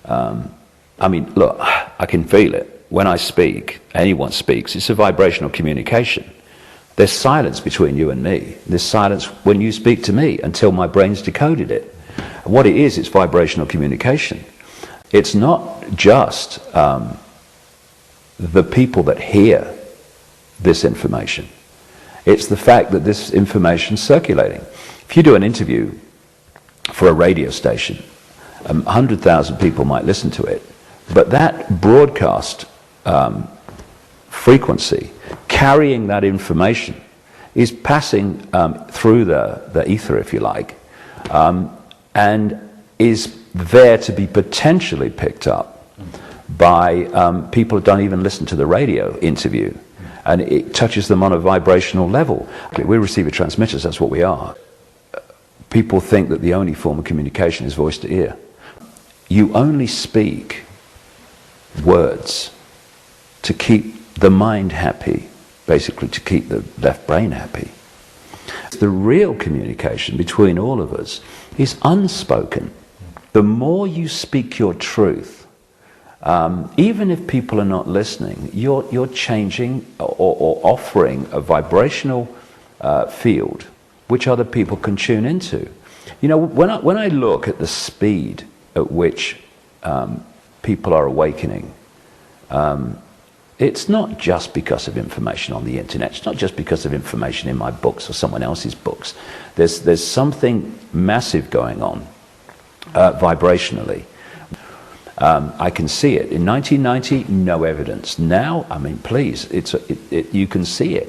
I mean, look, I can feel it. When I speak, anyone speaks, it's a vibrational communication. There's silence between you and me. There's silence when you speak to me until my brain's decoded it. What it is, it's vibrational communication. It's not just the people that hear this information. It's the fact that this information's circulating. If you do an interview for a radio station, 100,000 people might listen to it, but that broadcast frequency, carrying that information, is passing through the ether, if you like, and is there to be potentially picked up by people who don't even listen to the radio interview, and it touches them on a vibrational level. We're receiver transmitters, that's what we are. People think that the only form of communication is voice to ear. You only speak words to keep the mind happy, basically to keep the left brain happy. The real communication between all of us is unspoken. The more you speak your truth, even if people are not listening, you're changing or offering a vibrational field which other people can tune into. You know, when I look at the speed at which people are awakening, it's not just because of information on the internet. It's not just because of information in my books or someone else's books. There's something massive going on vibrationally. I can see it. In 1990, no evidence. Now, I mean, please, you can see it.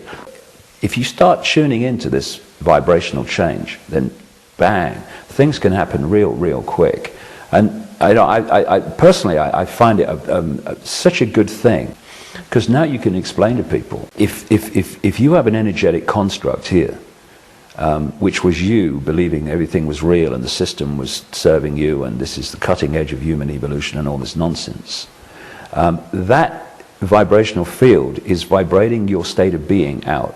If you start tuning into this vibrational change, then bang, things can happen real quick. And I personally find it such a good thing, because now you can explain to people, if you have an energetic construct here, which was you believing everything was real and the system was serving you and this is the cutting edge of human evolution and all this nonsense, that vibrational field is vibrating your state of being out,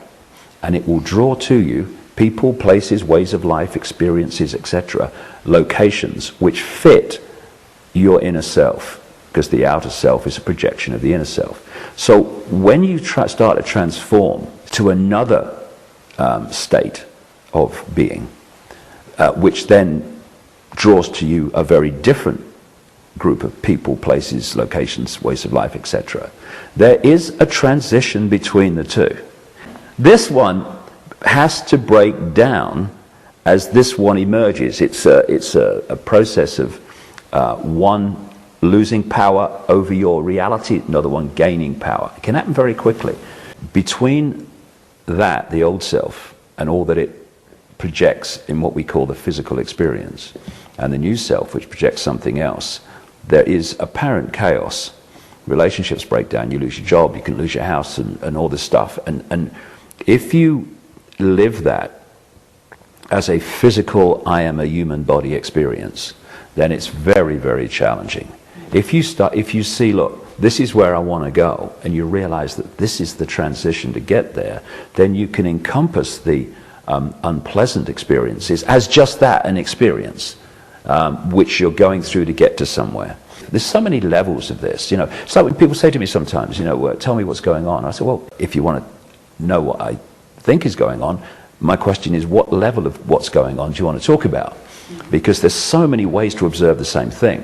and it will draw to you people, places, ways of life, experiences, etc., locations which fit your inner self, because the outer self is a projection of the inner self. So when you start to transform to another state of being, which then draws to you a very different group of people, places, locations, ways of life, etc., there is a transition between the two. This one has to break down as this one emerges. It's a process of one losing power over your reality, another one gaining power. It can happen very quickly. Between that, the old self, and all that it projects in what we call the physical experience, and the new self, which projects something else, there is apparent chaos. Relationships break down, you lose your job, you can lose your house, and all this stuff. And if you live that as a physical, I am a human body experience, then it's very challenging. If you see, look, this is where I want to go, and you realize that this is the transition to get there, then you can encompass the unpleasant experiences as just that, an experience, which you're going through to get to somewhere. There's so many levels of this, you know. So when people say to me sometimes, you know, tell me what's going on. I say, well, if you want to know what I think is going on, my question is, what level of what's going on do you want to talk about? Because there's so many ways to observe the same thing.